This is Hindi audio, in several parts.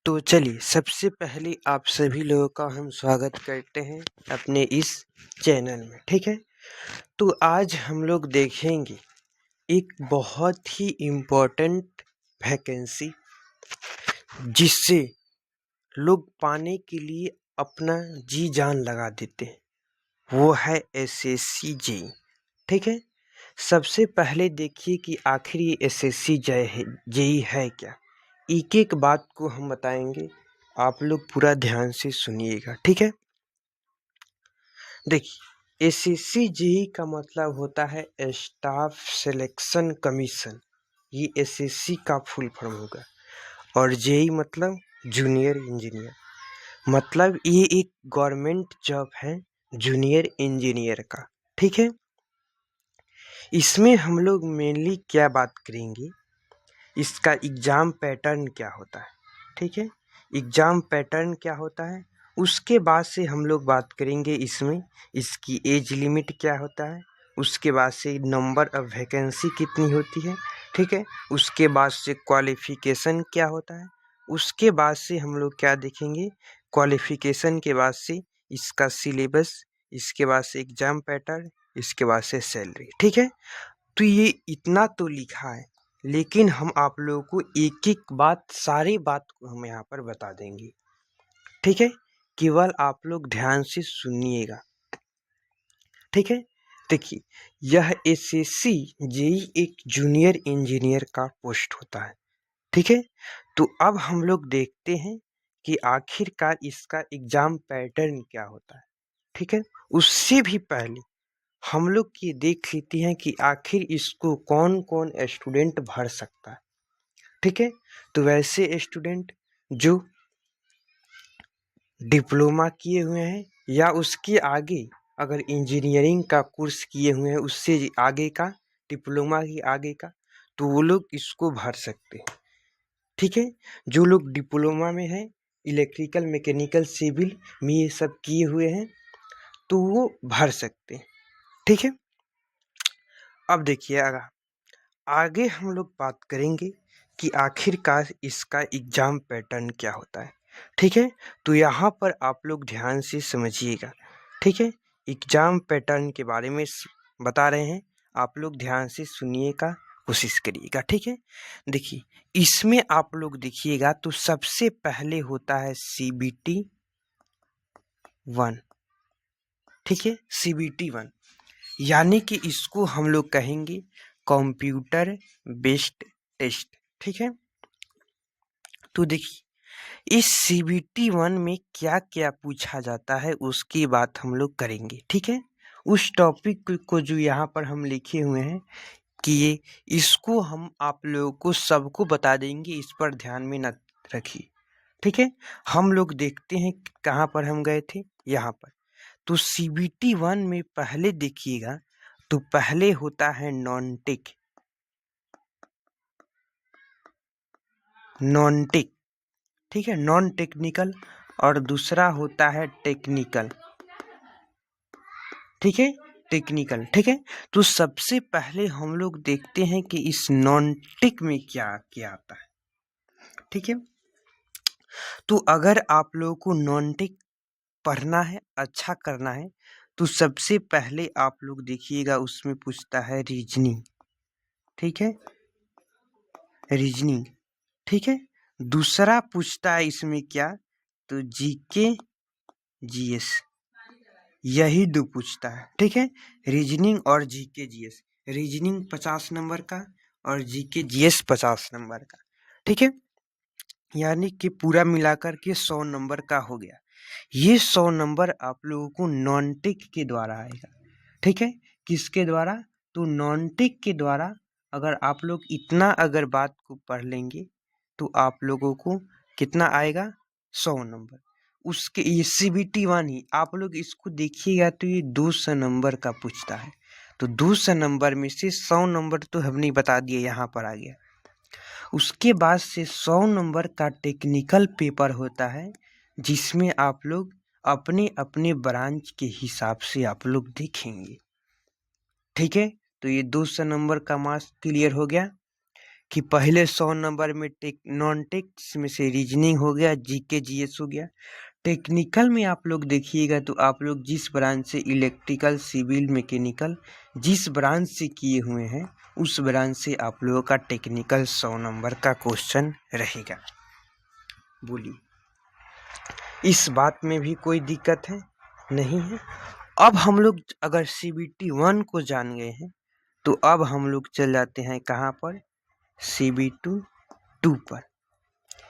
तो चलिए सबसे पहले आप सभी लोगों का हम स्वागत करते हैं अपने इस चैनल में। ठीक है, तो आज हम लोग देखेंगे एक बहुत ही इम्पोर्टेंट वैकेंसी जिससे लोग पाने के लिए अपना जी जान लगा देते हैं, वो है एसएससी जेई। ठीक है, सबसे पहले देखिए कि आखिर ये एसएससी जेई है क्या। एक एक बात को हम बताएंगे, आप लोग पूरा ध्यान से सुनिएगा। ठीक है, देखिए एसएससी जेई का मतलब होता है स्टाफ सिलेक्शन कमीशन। ये एसएससी का फुल फॉर्म होगा। और जेई मतलब जूनियर इंजीनियर, मतलब ये एक गवर्नमेंट जॉब है जूनियर इंजीनियर का। ठीक है, इसमें हम लोग मेनली क्या बात करेंगे, इसका एग्ज़ाम पैटर्न क्या होता है। ठीक है, एग्ज़ाम पैटर्न क्या होता है, उसके बाद से हम लोग बात करेंगे इसमें इसकी एज लिमिट क्या होता है, उसके बाद से नंबर ऑफ वैकेंसी कितनी होती है। ठीक है, उसके बाद से क्वालिफ़िकेशन क्या होता है, उसके बाद से हम लोग क्या देखेंगे, क्वालिफ़िकेशन के बाद से इसका सिलेबस, इसके बाद से एग्ज़ाम पैटर्न, इसके बाद से सैलरी। ठीक है, तो ये इतना तो लिखा है, लेकिन हम आप लोगों को एक एक बात, सारी बात को हम यहाँ पर बता देंगे। ठीक है, केवल आप लोग ध्यान से सुनिएगा। ठीक है, देखिए यह एसएससी जेई एक जूनियर इंजीनियर का पोस्ट होता है। ठीक है, तो अब हम लोग देखते हैं कि आखिरकार इसका एग्ज़ाम पैटर्न क्या होता है। ठीक है, उससे भी पहले हम लोग ये देख लेते हैं कि आखिर इसको कौन कौन स्टूडेंट भर सकता है। ठीक है, तो वैसे स्टूडेंट जो डिप्लोमा किए हुए हैं या उसके आगे अगर इंजीनियरिंग का कोर्स किए हुए हैं, उससे आगे का, डिप्लोमा के आगे का, तो वो लोग इसको भर सकते हैं। ठीक है, जो लोग डिप्लोमा में हैं, इलेक्ट्रिकल, मैकेनिकल, सिविल में ये सब किए हुए हैं, तो वो भर सकते हैं। ठीक है, अब देखिए आगे हम लोग बात करेंगे कि आखिरकार इसका एग्ज़ाम पैटर्न क्या होता है। ठीक है, तो यहाँ पर आप लोग ध्यान से समझिएगा। ठीक है, एग्ज़ाम पैटर्न के बारे में बता रहे हैं, आप लोग ध्यान से सुनिए का कोशिश करिएगा। ठीक है, देखिए इसमें आप लोग देखिएगा तो सबसे पहले होता है CBT 1। ठीक है, CBT 1 यानी कि इसको हम लोग कहेंगे कंप्यूटर बेस्ड टेस्ट। ठीक है, तो देखिए इस CBT 1 में क्या क्या पूछा जाता है उसकी बात हम लोग करेंगे। ठीक है, उस टॉपिक को जो यहाँ पर हम लिखे हुए हैं कि ये, इसको हम आप लोगों को सबको बता देंगे, इस पर ध्यान में न रखिए। ठीक है, हम लोग देखते हैं कहाँ पर हम गए थे, यहाँ पर। तो CBT 1 में पहले देखिएगा तो पहले होता है नॉन टेक, नॉन टेक। ठीक है, नॉन टेक्निकल, और दूसरा होता है टेक्निकल। ठीक है, टेक्निकल। ठीक है, तो सबसे पहले हम लोग देखते हैं कि इस नॉन टेक में क्या क्या आता है। ठीक है, तो अगर आप लोगों को नॉन टेक पढ़ना है, अच्छा करना है, तो सबसे पहले आप लोग देखिएगा उसमें पूछता है रीजनिंग। ठीक है, रीजनिंग। ठीक है, दूसरा पूछता है इसमें क्या, तो जीके जीएस, यही दो पूछता है। ठीक है, रीजनिंग और जीके जीएस। रीजनिंग 50 नंबर का और जीके जीएस 50 नंबर का। ठीक है, यानी कि पूरा मिलाकर के 100 नंबर का हो गया। ये 100 नंबर आप लोगों को नॉन टेक के द्वारा आएगा। ठीक है, किसके द्वारा, तो नॉन टेक के द्वारा। अगर आप लोग इतना अगर बात को पढ़ लेंगे तो आप लोगों को कितना आएगा, 100 नंबर। उसके ये CBT 1 ही आप लोग इसको देखिएगा तो ये 200 नंबर का पूछता है। तो 200 नंबर में से 100 नंबर तो हमने बता दिए, यहाँ पर आ गया। उसके बाद से 100 नंबर का टेक्निकल पेपर होता है, जिसमें आप लोग अपने अपने ब्रांच के हिसाब से आप लोग देखेंगे। ठीक है, तो ये 200 नंबर का मार्क्स क्लियर हो गया। कि पहले 100 नंबर में नॉन टेक्स्ट में से रीजनिंग हो गया, जीके जीएस हो गया। टेक्निकल में आप लोग देखिएगा तो आप लोग जिस ब्रांच से इलेक्ट्रिकल, सिविल, मैकेनिकल जिस ब्रांच से किए हुए हैं उस ब्रांच से आप लोगों का टेक्निकल 100 नंबर का क्वेश्चन रहेगा। बोलिए, इस बात में भी कोई दिक्कत है? नहीं है। अब हम लोग अगर CBT 1 को जान गए हैं तो अब हम लोग चल जाते हैं कहाँ पर? CBT 2 पर।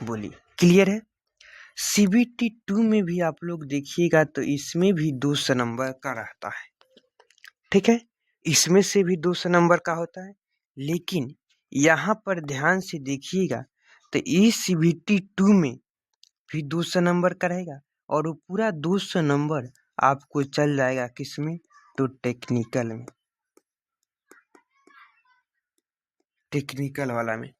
बोलिए, क्लियर है? CBT 2 में भी आप लोग देखिएगा तो इसमें भी 200 नंबर का रहता है, ठीक है, इसमें से भी 200 नंबर का होता है। लेकिन यहाँ पर ध्यान से देखिएगा तो इस CBT 2 में भी 200 नंबर का रहेगा और वो पूरा 200 नंबर आपको चल जाएगा किसमें? तो टेक्निकल में, टेक्निकल वाला में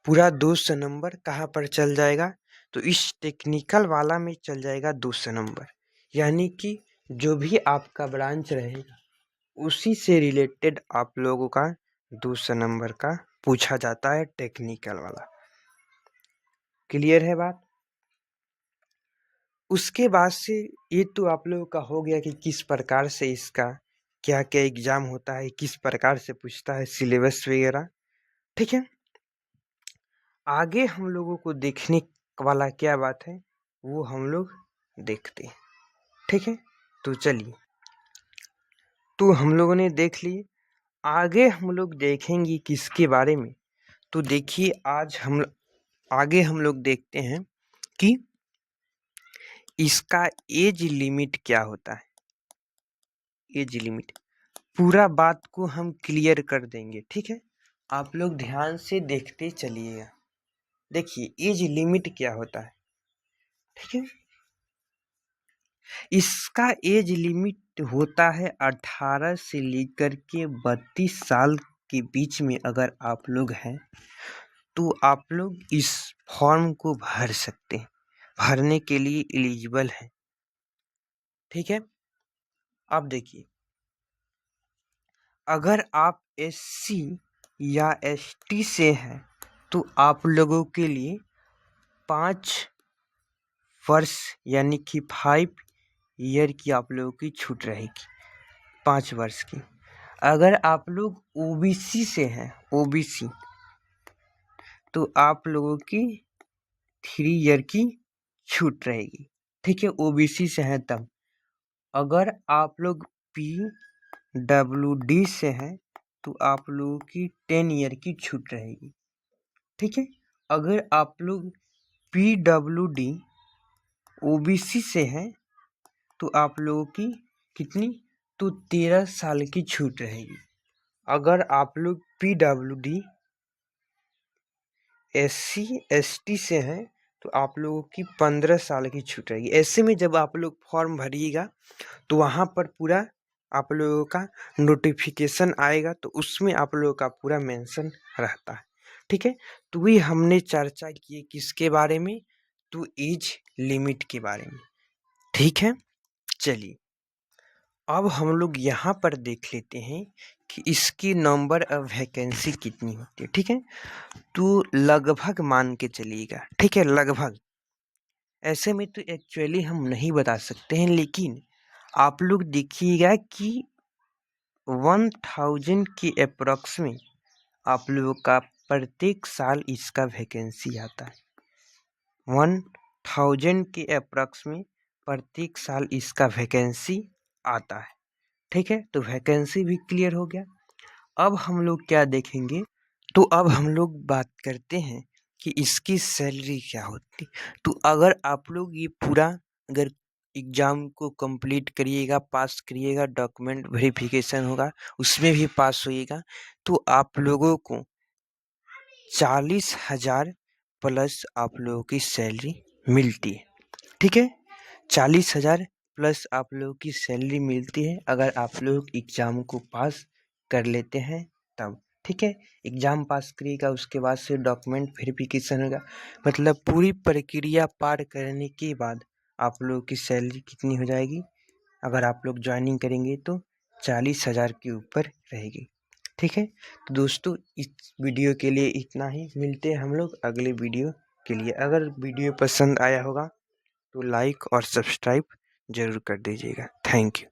पूरा 200 नंबर कहाँ पर चल जाएगा? तो इस टेक्निकल वाला में चल जाएगा 200 नंबर। यानी कि जो भी आपका ब्रांच रहेगा उसी से रिलेटेड आप लोगों का 200 नंबर का पूछा जाता है, टेक्निकल वाला। क्लियर है बात? उसके बाद से ये तो आप लोगों का हो गया कि किस प्रकार से इसका क्या क्या एग्जाम होता है, किस प्रकार से पूछता है, सिलेबस वगैरह, ठीक है। आगे हम लोगों को देखने वाला क्या बात है वो हम लोग देखते हैं, ठीक है। तो चलिए, तो हम लोगों ने देख लिए, आगे हम लोग देखेंगे किसके बारे में। तो देखिए, आगे हम लोग देखते हैं कि इसका एज लिमिट क्या होता है। एज लिमिट पूरा बात को हम क्लियर कर देंगे, ठीक है। आप लोग ध्यान से देखते चलिएगा। देखिए, एज लिमिट क्या होता है, ठीक है। इसका एज लिमिट होता है 18 से लेकर के 32 साल के बीच में अगर आप लोग हैं तो आप लोग इस फॉर्म को भर सकते हैं, भरने के लिए एलिजिबल है, ठीक है। अब देखिए, अगर आप SC या ST से हैं तो आप लोगों के लिए 5 वर्ष यानी कि 5 ईयर की आप लोगों की छूट रहेगी, 5 वर्ष की। अगर आप लोग OBC से हैं, OBC, तो आप लोगों की 3 ईयर की छूट रहेगी, ठीक है, OBC से हैं तब। अगर आप लोग PWD से हैं तो आप लोगों की 10 ईयर की छूट रहेगी, ठीक है। अगर आप लोग PWD OBC से हैं तो आप लोगों की कितनी? तो 13 साल की छूट रहेगी। अगर आप लोग PWD SC ST से हैं तो आप लोगों की 15 साल की छूट रहेगी। ऐसे में जब आप लोग फॉर्म भरिएगा तो वहाँ पर पूरा आप लोगों का नोटिफिकेशन आएगा तो उसमें आप लोगों का पूरा मेंशन रहता है, ठीक है। तो वही हमने चर्चा की किसके बारे में? तो एज लिमिट के बारे में, ठीक है। चलिए, अब हम लोग यहाँ पर देख लेते हैं कि इसकी नंबर ऑफ वैकेंसी कितनी होती है, ठीक है। तो लगभग मान के चलिएगा, ठीक है, लगभग। ऐसे में तो एक्चुअली हम नहीं बता सकते हैं, लेकिन आप लोग देखिएगा कि 1000 के अप्रॉक्स में आप लोगों का प्रत्येक साल इसका वैकेंसी आता है। 1000 के अप्रॉक्स में प्रत्येक साल इसका वैकेंसी आता है, ठीक है। तो वैकेंसी भी क्लियर हो गया। अब हम लोग क्या देखेंगे? तो अब हम लोग बात करते हैं कि इसकी सैलरी क्या होती। तो अगर आप लोग ये पूरा अगर एग्ज़ाम को कंप्लीट करिएगा, पास करिएगा, डॉक्यूमेंट वेरिफिकेशन होगा, उसमें भी पास होइएगा, तो आप लोगों को 40,000 प्लस आप लोगों की सैलरी मिलती है, ठीक है। 40,000 प्लस आप लोगों की सैलरी मिलती है अगर आप लोग एग्ज़ाम को पास कर लेते हैं तब, ठीक है। एग्ज़ाम पास करिएगा, उसके बाद से डॉक्यूमेंट वेरिफिकेशन होगा, मतलब पूरी प्रक्रिया पार करने के बाद आप लोगों की सैलरी कितनी हो जाएगी? अगर आप लोग ज्वाइनिंग करेंगे तो 40,000 के ऊपर रहेगी, ठीक है, तो दोस्तों इस वीडियो के लिए इतना ही। मिलते हैं हम लोग अगले वीडियो के लिए। अगर वीडियो पसंद आया होगा तो लाइक और सब्सक्राइब ज़रूर कर दीजिएगा। Thank you.